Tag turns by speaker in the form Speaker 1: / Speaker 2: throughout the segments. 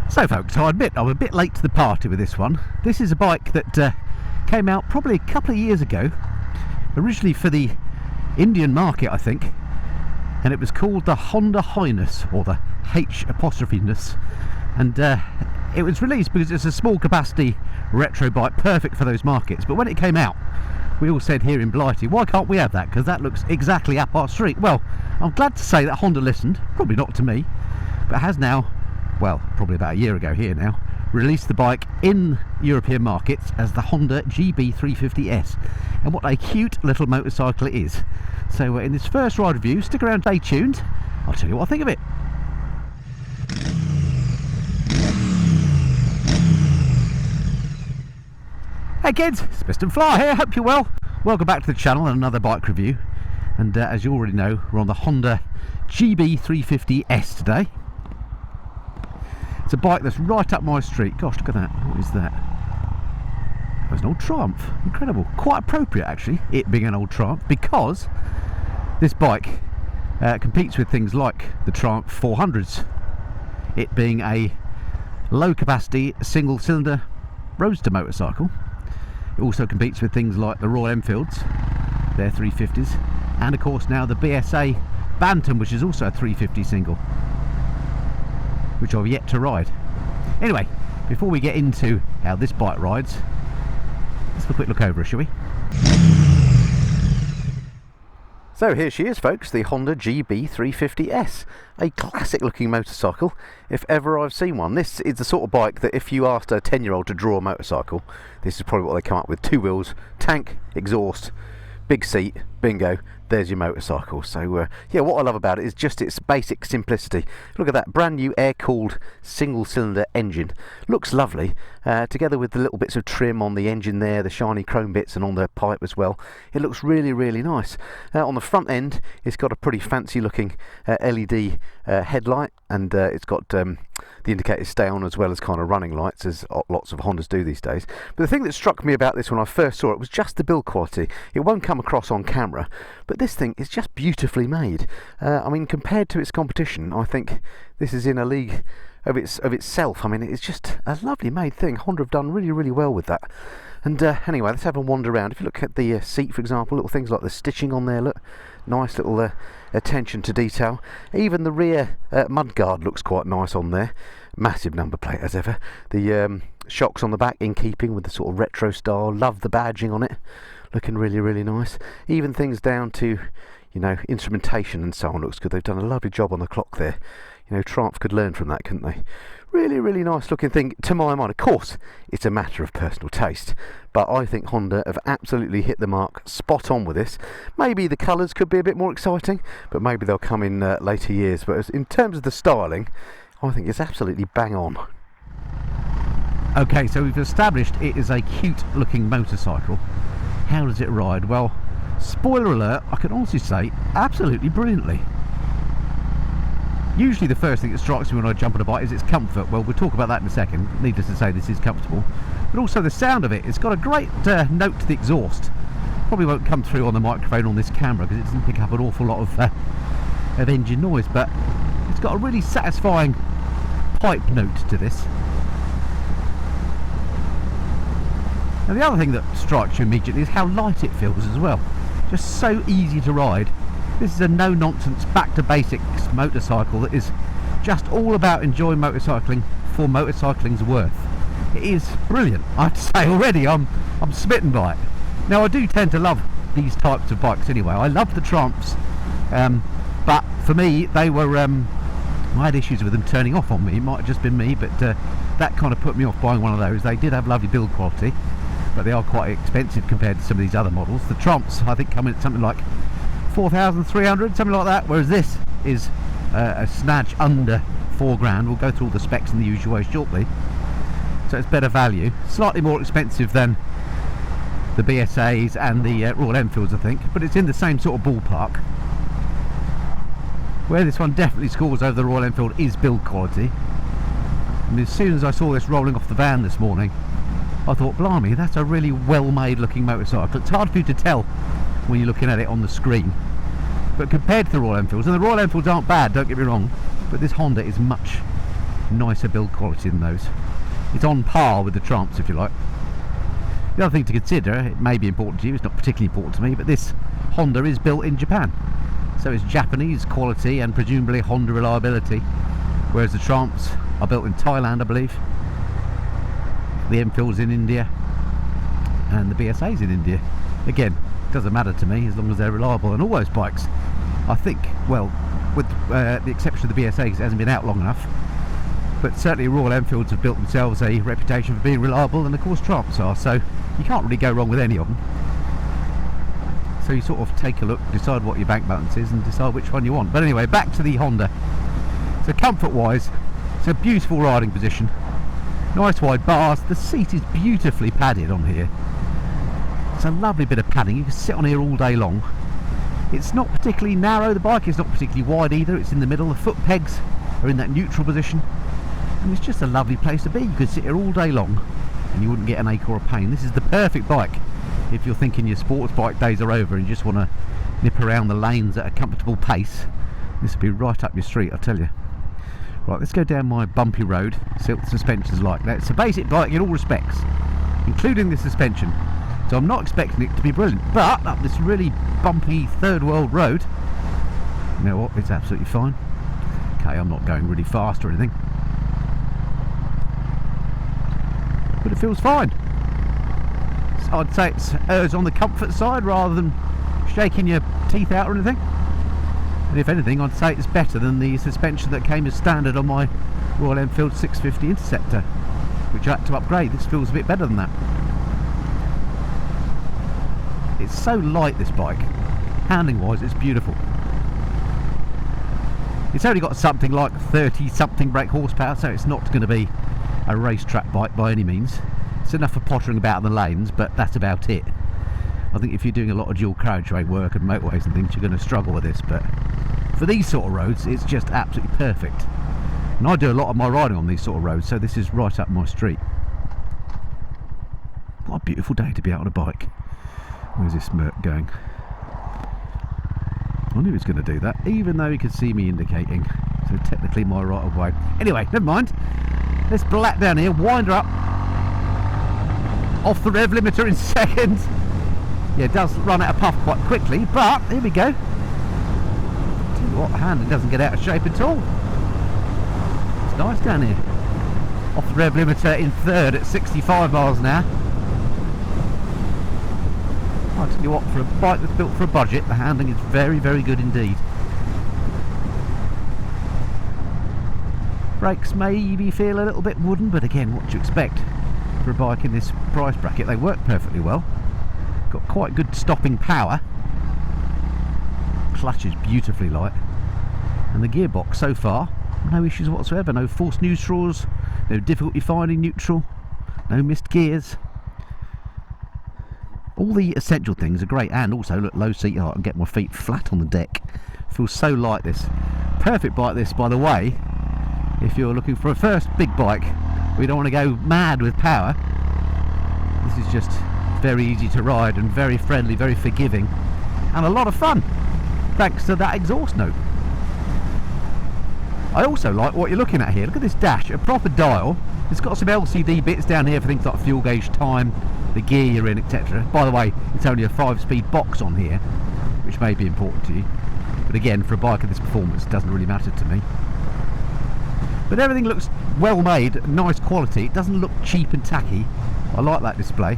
Speaker 1: So folks, I admit I'm a bit late to the party with this one. This is a bike that came out probably a couple of years ago, originally for the Indian market I think, and it was called the Honda Highness, or the H'-ness, and it was released because it's a small capacity retro bike, perfect for those markets. But when it came out, we all said here in Blighty, why can't we have that, because that looks exactly up our street. Well, I'm glad to say that Honda listened, probably not to me, but has now, well, probably about a year ago here now, released the bike in European markets as the Honda GB350S. And what a cute little motorcycle it is. So in this first ride review, stick around, stay tuned, I'll tell you what I think of it. Hey kids, it's Mr. Fly here, hope you're well. Welcome back to the channel and another bike review. And as you already know, we're on the Honda GB350S today. It's a bike that's right up my street. Gosh, look at that. What is that? There's an old Triumph. Incredible. Quite appropriate, actually, it being an old Triumph, because this bike competes with things like the Triumph 400s. It being a low-capacity, single-cylinder roadster motorcycle. It also competes with things like the Royal Enfields, their 350s, and of course now the BSA Bantam, which is also a 350 single, which I've yet to ride. Anyway, before we get into how this bike rides, let's have a quick look over her, shall we? So here she is folks, the Honda GB350S, a classic looking motorcycle if ever I've seen one. This is the sort of bike that if you asked a 10-year-old to draw a motorcycle, this is probably what they come up with. 2 wheels, tank, exhaust, big seat, bingo, there's your motorcycle. So yeah, what I love about it is just its basic simplicity. Look at that brand new air-cooled single-cylinder engine. Looks lovely, together with the little bits of trim on the engine there, the shiny chrome bits, and on the pipe as well. It looks really, really nice. On the front end, it's got a pretty fancy-looking LED headlight, and it's got the indicators stay on as well as kind of running lights, as lots of Hondas do these days. But the thing that struck me about this when I first saw it was just the build quality. It won't come across on camera, but this thing is just beautifully made. I mean, compared to its competition, I think this is in a league of itself. I mean, it's just a lovely made thing. Honda have done really, really well with that. And anyway, let's have a wander around. If you look at the seat, for example, little things like the stitching on there, look, nice little attention to detail. Even the rear mudguard looks quite nice on there. Massive number plate as ever. The shocks on the back in keeping with the sort of retro style. Love the badging on it, looking really, really nice. Even things down to, you know, instrumentation and so on looks good. They've done a lovely job on the clock there. You know, Triumph could learn from that, couldn't they? Really, really nice looking thing to my mind. Of course, it's a matter of personal taste, but I think Honda have absolutely hit the mark spot on with this. Maybe the colours could be a bit more exciting, but maybe they'll come in later years. But in terms of the styling, I think it's absolutely bang on. Okay, so we've established it is a cute looking motorcycle. How does it ride? Well, spoiler alert, I can honestly say absolutely brilliantly. Usually the first thing that strikes me when I jump on a bike is its comfort. Well, we'll talk about that in a second. Needless to say, this is comfortable. But also the sound of it. It's got a great note to the exhaust. Probably won't come through on the microphone on this camera because it doesn't pick up an awful lot of engine noise, but it's got a really satisfying pipe note to this. And the other thing that strikes you immediately is how light it feels as well. Just so easy to ride. This is a no-nonsense, back-to-basics motorcycle that is just all about enjoying motorcycling for motorcycling's worth. It is brilliant, I have to say already. I'm smitten by it. Now, I do tend to love these types of bikes anyway. I love the Triumphs, but for me, they were... I had issues with them turning off on me. It might have just been me, but that kind of put me off buying one of those. They did have lovely build quality, but they are quite expensive compared to some of these other models. The Triumphs, I think, come in at something like 4,300, something like that, whereas this is a snatch under 4 grand. We'll go through all the specs in the usual way shortly. So it's better value, slightly more expensive than the BSAs and the Royal Enfields, I think, but it's in the same sort of ballpark. Where this one definitely scores over the Royal Enfield is build quality. I mean, as soon as I saw this rolling off the van this morning, I thought, blimey, that's a really well made looking motorcycle. It's hard for you to tell when you're looking at it on the screen, but compared to the Royal Enfields, and the Royal Enfields aren't bad, don't get me wrong, but this Honda is much nicer build quality than those. It's on par with the Triumphs, if you like. The other thing to consider, it may be important to you, it's not particularly important to me, but this Honda is built in Japan. So it's Japanese quality and presumably Honda reliability, whereas the Triumphs are built in Thailand, I believe. The Enfield's in India, and the BSA's in India. Again, doesn't matter to me as long as they're reliable. And all those bikes, I think, well, with the exception of the BSA, because it hasn't been out long enough, but certainly Royal Enfields have built themselves a reputation for being reliable, and of course Triumphs are, so you can't really go wrong with any of them. So you sort of take a look, decide what your bank balance is, and decide which one you want. But anyway, back to the Honda. So comfort wise, it's a beautiful riding position, nice wide bars, the seat is beautifully padded on here. It's a lovely bit of padding, you can sit on here all day long. It's not particularly narrow, the bike is not particularly wide either, it's in the middle, the foot pegs are in that neutral position, and it's just a lovely place to be. You could sit here all day long and you wouldn't get an ache or a pain. This is the perfect bike if you're thinking your sports bike days are over and you just want to nip around the lanes at a comfortable pace. This would be right up your street, I tell you. Right, let's go down my bumpy road, see what the suspension's like. Now, it's a basic bike in all respects, including the suspension. So I'm not expecting it to be brilliant, but up this really bumpy third world road, you know what, it's absolutely fine. Okay, I'm not going really fast or anything, but it feels fine. So I'd say it's errs on the comfort side rather than shaking your teeth out or anything. And if anything, I'd say it's better than the suspension that came as standard on my Royal Enfield 650 Interceptor, which I had to upgrade. This feels a bit better than that. It's so light, this bike. Handling wise, it's beautiful. It's only got something like 30 something brake horsepower, so it's not going to be a racetrack bike by any means. It's enough for pottering about in the lanes, but that's about it. I think if you're doing a lot of dual carriageway work and motorways and things, you're going to struggle with this, but for these sort of roads it's just absolutely perfect. And I do a lot of my riding on these sort of roads, so this is right up my street. What a beautiful day to be out on a bike. Where's this Merc going? I knew he was going to do that, even though he could see me indicating. So technically my right of way. Anyway, never mind. Let's black down here, wind her up. Off the rev limiter in seconds. Yeah, it does run out of puff quite quickly, but here we go. Tell you what, the handling doesn't get out of shape at all. It's nice down here. Off the rev limiter in third at 65 miles an hour. I'll tell you what, for a bike that's built for a budget, the handling is very, very good indeed. Brakes maybe feel a little bit wooden, but again, what do you expect for a bike in this price bracket? They work perfectly well. Got quite good stopping power. Clutch is beautifully light. And the gearbox so far, no issues whatsoever. No forced neutrals, no difficulty finding neutral, no missed gears. All the essential things are great, and also look, low seat height and get my feet flat on the deck. Feels so light, this. Perfect bike this, by the way, if you're looking for a first big bike where you don't want to go mad with power. This is just very easy to ride and very friendly, very forgiving, and a lot of fun, thanks to that exhaust note. I also like what you're looking at here. Look at this dash, a proper dial. It's got some LCD bits down here for things like fuel gauge, time, the gear you're in, etc. By the way, it's only a 5-speed box on here, which may be important to you, but again, for a bike of this performance, it doesn't really matter to me. But everything looks well made, nice quality. It doesn't look cheap and tacky. I like that display.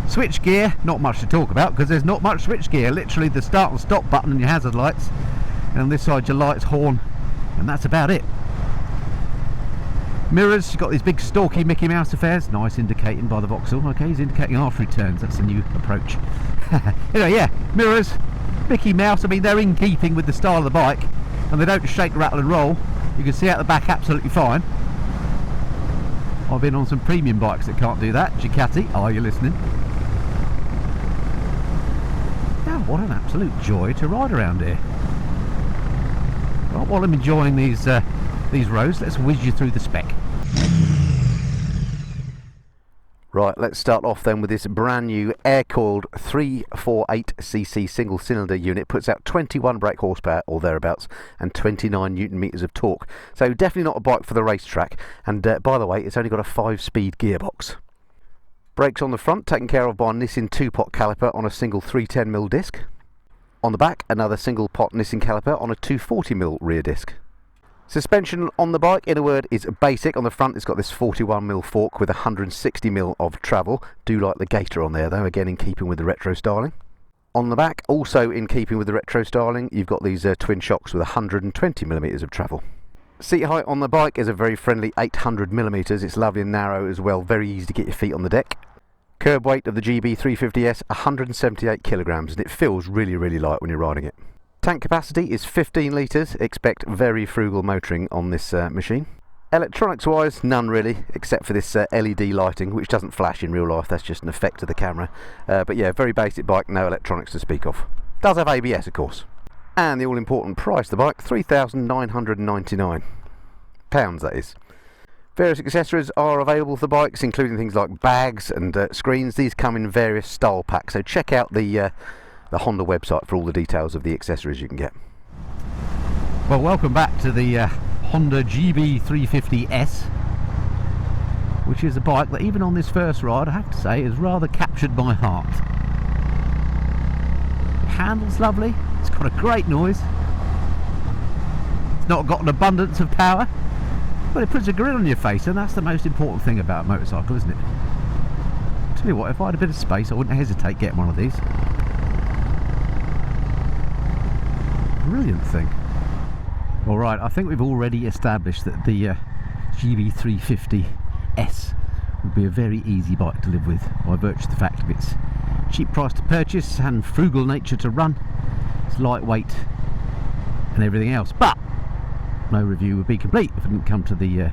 Speaker 1: Switch gear, not much to talk about because there's not much switch gear. Literally the start and stop button and your hazard lights, and on this side your lights, horn, and that's about it. Mirrors, you've got these big stalky Mickey Mouse affairs. Nice indicating by the Vauxhall. Okay, he's indicating artery turns. That's a new approach. Anyway, yeah, mirrors, Mickey Mouse. I mean, they're in keeping with the style of the bike, and they don't shake, rattle and roll. You can see out the back absolutely fine. I've been on some premium bikes that can't do that. Ducati, are you listening? Now, what an absolute joy to ride around here. Well, while I'm enjoying these roads, let's whiz you through the spec. Right, let's start off then with this brand new air-cooled 348cc single cylinder unit. Puts out 21 brake horsepower or thereabouts and 29 newton meters of torque. So definitely not a bike for the racetrack. And by the way, it's only got a 5-speed gearbox. Brakes on the front taken care of by a Nissin 2-pot caliper on a single 310mm disc. On the back, another single pot Nissin caliper on a 240mm rear disc. Suspension on the bike, in a word, is basic. On the front it's got this 41mm fork with 160mm of travel. Do like the gator on there though, again in keeping with the retro styling. On the back, also in keeping with the retro styling, you've got these twin shocks with 120mm of travel. Seat height on the bike is a very friendly 800mm. It's lovely and narrow as well, very easy to get your feet on the deck. Curb weight of the GB350S, 178 kilograms, and it feels really, really light when you're riding it. Tank capacity is 15 litres. Expect very frugal motoring on this machine. Electronics wise, none really, except for this LED lighting, which doesn't flash in real life. That's just an effect of the camera. But yeah, very basic bike, no electronics to speak of. Does have ABS, of course. And the all-important price of the bike, £3,999. That is. Various accessories are available for the bikes, including things like bags and screens. These come in various style packs, so check out the Honda website for all the details of the accessories you can get.
Speaker 2: Well, welcome back to the Honda GB350S, which is a bike that even on this first ride, I have to say, has rather captured my heart. Handles lovely, it's got a great noise, it's not got an abundance of power, but it puts a grin on your face, and that's the most important thing about a motorcycle, isn't it? Tell you what, if I had a bit of space I wouldn't hesitate getting one of these. Brilliant thing. Alright, I think we've already established that the GB350S would be a very easy bike to live with by virtue of the fact of its cheap price to purchase and frugal nature to run. It's lightweight and everything else, but no review would be complete if I didn't come to the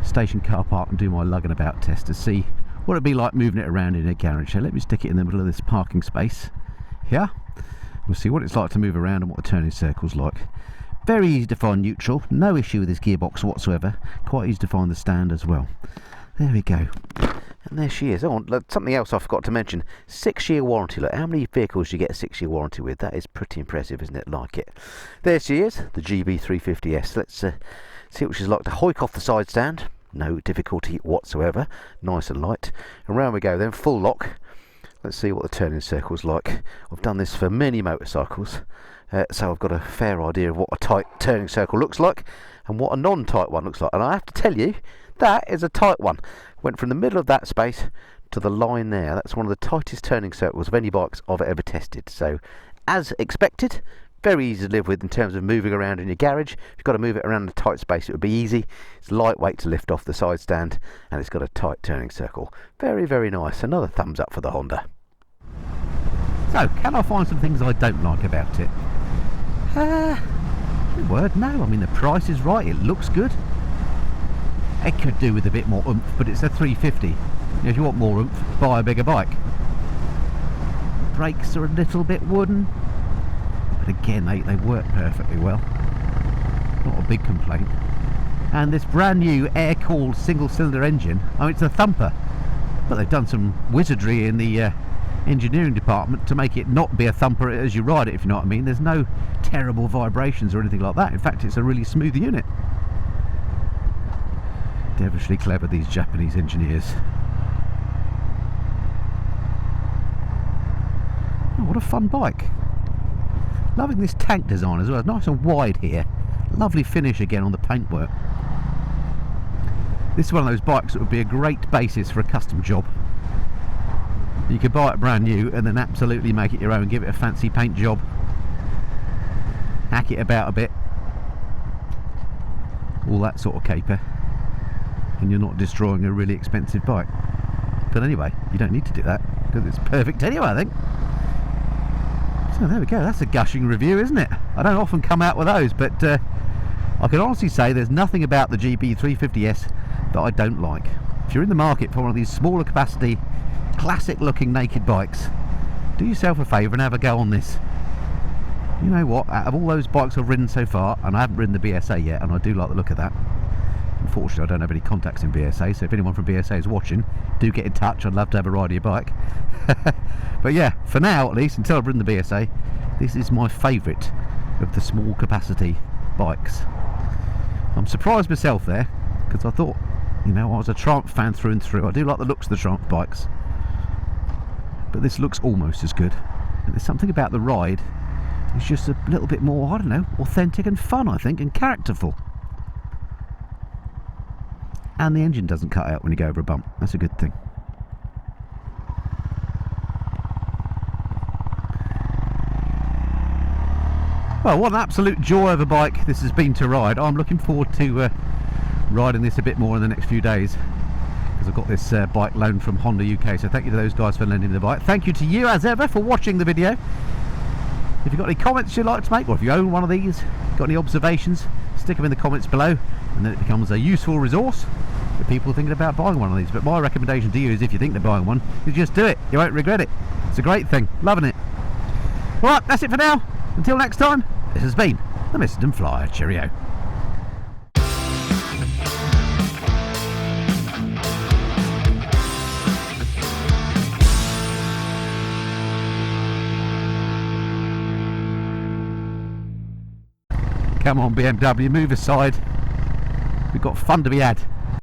Speaker 2: station car park and do my lugging about test to see what it'd be like moving it around in a garage. So let me stick it in the middle of this parking space here. We'll see what it's like to move around and what the turning circle's like. Very easy to find neutral, no issue with this gearbox whatsoever. Quite easy to find the stand as well. There we go. And there she is. Oh, something else I forgot to mention. 6-year warranty. Look, how many vehicles do you get a 6-year warranty with? That is pretty impressive, isn't it? Like it. There she is, the GB350S. Let's see what she's like to hoik off the side stand. No difficulty whatsoever. Nice and light. And round we go then, full lock. Let's see what the turning circle's like. I've done this for many motorcycles, so I've got a fair idea of what a tight turning circle looks like and what a non-tight one looks like. And I have to tell you, that is a tight one. Went from the middle of that space to the line there. That's one of the tightest turning circles of any bikes I've ever tested. So, as expected, very easy to live with in terms of moving around in your garage. If you've got to move it around in a tight space, it would be easy. It's lightweight to lift off the side stand, and it's got a tight turning circle. Very, very nice. Another thumbs up for the Honda. So, can I find some things I don't like about it? Good word, no. I mean, the price is right, it looks good. It could do with a bit more oomph, but it's a 350. If you want more oomph, buy a bigger bike. Brakes are a little bit wooden, but again, they work perfectly well. Not a big complaint. And this brand new air-cooled single-cylinder engine, I mean, it's a thumper, but they've done some wizardry in the engineering department to make it not be a thumper as you ride it, if you know what I mean. There's no terrible vibrations or anything like that. In fact, it's a really smooth unit. Devilishly clever, these Japanese engineers. Oh, what a fun bike. Loving this tank design as well. It's nice and wide here. Lovely finish again on the paintwork. This is one of those bikes that would be a great basis for a custom job. You could buy it brand new and then absolutely make it your own, give it a fancy paint job, hack it about a bit, all that sort of caper, and you're not destroying a really expensive bike. But anyway, you don't need to do that because it's perfect anyway, I think. So there we go, that's a gushing review, isn't it? I don't often come out with those, but I can honestly say there's nothing about the GB350S that I don't like. If you're in the market for one of these smaller capacity, classic looking naked bikes, do yourself a favour and have a go on this. You know what, out of all those bikes I've ridden so far, and I haven't ridden the BSA yet, and I do like the look of that, Unfortunately, I don't have any contacts in BSA, so if anyone from BSA is watching, do get in touch. I'd love to have a ride of your bike. But yeah, for now at least, until I've ridden the BSA, this is my favourite of the small capacity bikes. I'm surprised myself there, because I thought, you know, I was a Triumph fan through and through. I do like the looks of the Triumph bikes, but this looks almost as good. And there's something about the ride, it's just a little bit more, I don't know, authentic and fun, I think, and characterful. And the engine doesn't cut out when you go over a bump. That's a good thing. Well, what an absolute joy of a bike this has been to ride. I'm looking forward to riding this a bit more in the next few days, because I've got this bike loaned from Honda UK, so thank you to those guys for lending the bike. Thank you to you as ever for watching the video. If you've got any comments you'd like to make, or if you own one of these, got any observations, stick them in the comments below, and then it becomes a useful resource for people thinking about buying one of these. But my recommendation to you is, if you think they're buying one, is just do it. You won't regret it. It's a great thing. Loving it. Alright, that's it for now. Until next time, this has been the Mr. Flyer. Cheerio. Come on BMW, move aside. We've got fun to be had.